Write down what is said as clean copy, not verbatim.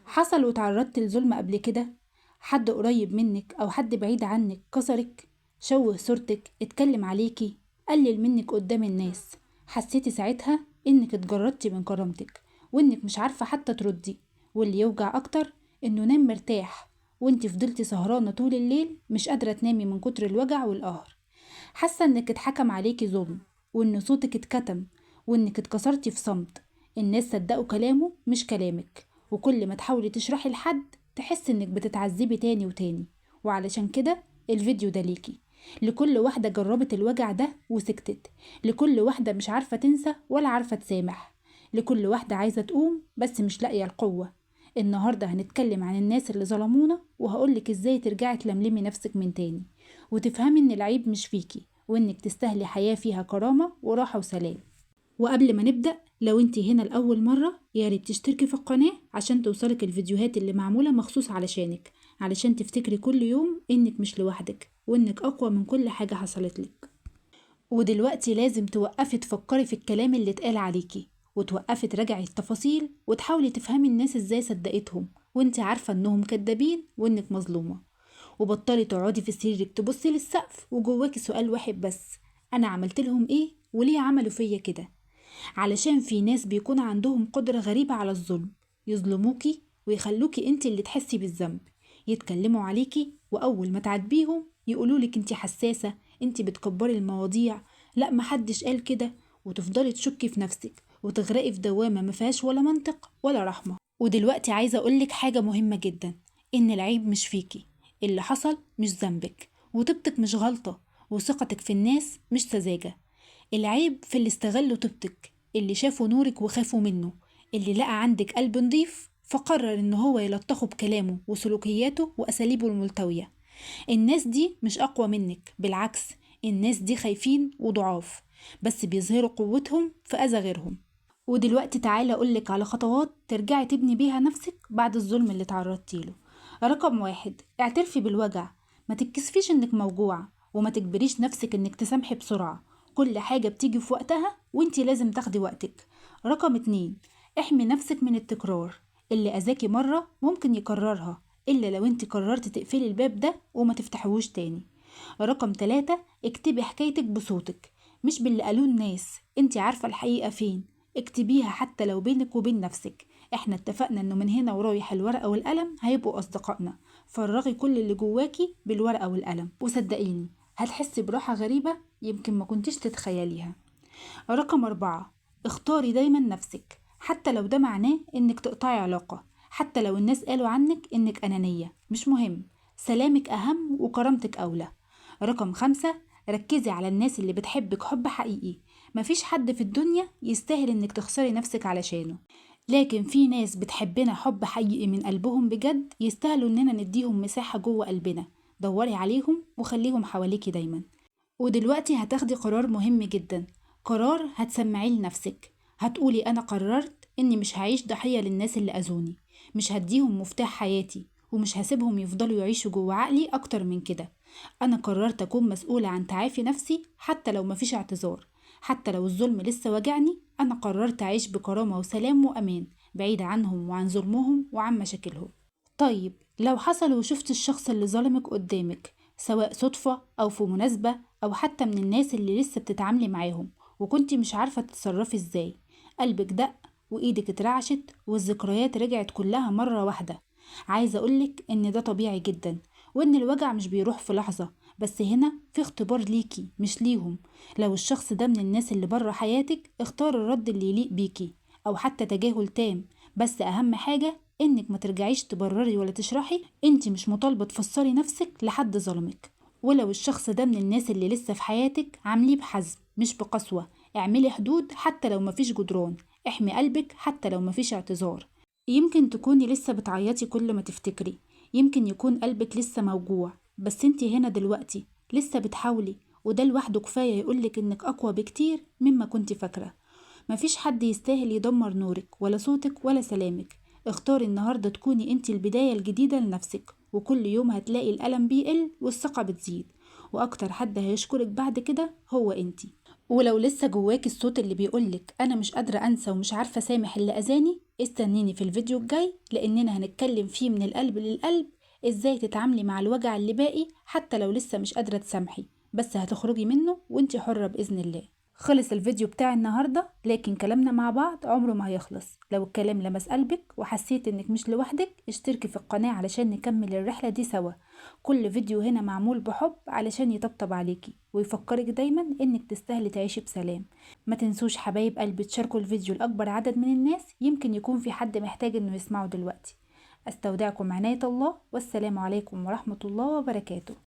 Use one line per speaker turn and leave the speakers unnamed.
حصل وتعرضت لظلم قبل كده؟ حد قريب منك أو حد بعيد عنك كسرك، شوه صورتك، اتكلم عليكي، قلل منك قدام الناس. حسيتي ساعتها إنك اتجردتي من كرامتك وإنك مش عارفة حتى تردي. واللي يوجع أكتر إنه نام مرتاح وإنتي فضلتي سهرانة طول الليل مش قادرة تنامي من كتر الوجع والقهر. حاسة إنك اتحكم عليكي ظلم، وإن صوتك اتكتم، وإنك اتكسرتي في صمت. الناس صدقوا كلامه مش كلامك، وكل ما تحاولي تشرحي لحد تحس إنك بتتعذبي تاني وتاني. وعلشان كده الفيديو ده ليكي، لكل واحدة جربت الوجع ده وسكتت، لكل واحدة مش عارفة تنسى ولا عارفة تسامح، لكل واحدة عايزة تقوم بس مش لاقية القوة. النهاردة هنتكلم عن الناس اللي ظلمونا، وهقولك ازاي ترجعي تلملمي نفسك من تاني، وتفهمي ان العيب مش فيكي، وانك تستاهلي حياة فيها كرامة وراحة وسلام. وقبل ما نبدأ، لو انتي هنا لأول مرة ياريت تشتركي في القناة عشان توصلك الفيديوهات اللي معمولة مخصوص علشانك، علشان تفتكري كل يوم انك مش لوحدك وانك اقوى من كل حاجة حصلت لك. ودلوقتي لازم توقفي تفكري في الكلام اللي اتقال عليكي، وتوقفي تراجعي التفاصيل وتحاولي تفهمي الناس ازاي صدقتهم وانتي عارفة انهم كدابين وانك مظلومة. وبطلي تقعدي في سريرك تبصي للسقف وجواكي سؤال واحد بس: انا عملت لهم ايه وليه عملوا فيا كده؟ علشان في ناس بيكون عندهم قدرة غريبة على الظلم، يظلموكي ويخلوكي انت اللي تحسي بالذنب، يتكلموا عليكي وأول ما تعاتبيهم يقولولك انت حساسة، انت بتكبري المواضيع، لا محدش قال كده، وتفضلي تشكي في نفسك وتغرقي في دوامة مفيهاش ولا منطق ولا رحمة. ودلوقتي عايزة أقولك حاجة مهمة جدا: إن العيب مش فيكي، اللي حصل مش ذنبك، وطيبتك مش غلطة، وثقتك في الناس مش سذاجة. العيب في اللي استغلوا طيبتك، اللي شافوا نورك وخافوا منه، اللي لقى عندك قلب نضيف فقرر ان هو يلطخه بكلامه وسلوكياته واساليبه الملتوية. الناس دي مش اقوى منك، بالعكس، الناس دي خايفين وضعاف، بس بيظهروا قوتهم في اذى غيرهم. ودلوقتي تعالى اقولك على خطوات ترجعي تبني بيها نفسك بعد الظلم اللي تعرضتي له. رقم 1: اعترفي بالوجع، ما تتكسفيش انك موجوعة، وما تجبريش نفسك انك تسامحي بسرعة، كل حاجة بتيجي في وقتها وانتي لازم تاخدي وقتك. رقم 2: احمي نفسك من التكرار، اللي أذاكي مرة ممكن يكررها، إلا لو انتي قررت تقفلي الباب ده وما تفتحوش تاني. رقم 3: اكتبي حكايتك بصوتك، مش باللي قالوه الناس، انتي عارفة الحقيقة فين، اكتبيها حتى لو بينك وبين نفسك. احنا اتفقنا انه من هنا ورايح الورقة والقلم هيبقوا أصدقائنا. فرغي كل اللي جواكي بالورقة والقلم، وصدقيني هتحسي براحة غريبة يمكن ما كنتيش تتخيليها. رقم 4: اختاري دايما نفسك، حتى لو ده معناه انك تقطعي علاقة، حتى لو الناس قالوا عنك انك أنانية، مش مهم، سلامك أهم وكرامتك أولى. رقم 5: ركزي على الناس اللي بتحبك حب حقيقي، مفيش حد في الدنيا يستاهل انك تخسري نفسك علشانه، لكن في ناس بتحبنا حب حقيقي من قلبهم بجد، يستاهلوا اننا نديهم مساحة جوه قلبنا. دوري عليهم وخليهم حواليكي دايما. ودلوقتي هتاخدي قرار مهم جدا، قرار هتسمعيه لنفسك، هتقولي أنا قررت إني مش هعيش ضحية للناس اللي أذوني، مش هديهم مفتاح حياتي، ومش هسيبهم يفضلوا يعيشوا جوه عقلي أكتر من كده. أنا قررت أكون مسؤولة عن تعافي نفسي حتى لو مفيش اعتذار، حتى لو الظلم لسه واجعني، أنا قررت أعيش بكرامة وسلام وأمان، بعيدة عنهم وعن ظلمهم وعن مشاكلهم. طيب لو حصل وشفت الشخص اللي ظلمك قدامك، سواء صدفة أو في مناسبة أو حتى من الناس اللي لسه بتتعاملي معاهم، وكنتي مش عارفة تتصرفي ازاي، قلبك دق وإيدك اترعشت والذكريات رجعت كلها مرة واحدة، عايزة أقولك إن ده طبيعي جدا، وإن الوجع مش بيروح في لحظة، بس هنا في اختبار ليكي مش ليهم. لو الشخص ده من الناس اللي بره حياتك، اختار الرد اللي يليق بيكي، أو حتى تجاهل تام، بس أهم حاجة إنك ما ترجعيش تبرري ولا تشرحي، انت مش مطالبة تفسري نفسك لحد ظلمك. ولو الشخص ده من الناس اللي لسه في حياتك، عامليه بحزم مش بقسوة، اعملي حدود حتى لو مفيش جدران، احمي قلبك حتى لو مفيش اعتذار. يمكن تكوني لسه بتعيطي كل ما تفتكري، يمكن يكون قلبك لسه موجوع، بس انتي هنا دلوقتي لسه بتحاولي، وده لوحده كفاية يقولك انك اقوى بكتير مما كنتي فاكرة. مفيش حد يستاهل يدمر نورك ولا صوتك ولا سلامك. اختاري النهاردة تكوني انتي البداية الجديدة لنفسك، وكل يوم هتلاقي الألم بيقل والثقة بتزيد، وأكتر حد هيشكرك بعد كده هو انتي. ولو لسه جواك الصوت اللي بيقولك أنا مش قادرة أنسى ومش عارفة أسامح اللي أذاني، استنيني في الفيديو الجاي لأننا هنتكلم فيه من القلب للقلب إزاي تتعاملي مع الوجع اللي باقي حتى لو لسه مش قادرة تسامحي، بس هتخرجي منه وانتي حرة بإذن الله. خلص الفيديو بتاع النهاردة، لكن كلامنا مع بعض عمره ما هيخلص. لو الكلام لمس قلبك وحسيت انك مش لوحدك، اشتركي في القناة علشان نكمل الرحلة دي سوا. كل فيديو هنا معمول بحب علشان يطبطب عليكي ويفكرك دايما انك تستاهلي تعيشي بسلام. ما تنسوش حبايب قلبي تشاركوا الفيديو لأكبر عدد من الناس، يمكن يكون في حد محتاج انه يسمعه دلوقتي. استودعكم عناية الله، والسلام عليكم ورحمة الله وبركاته.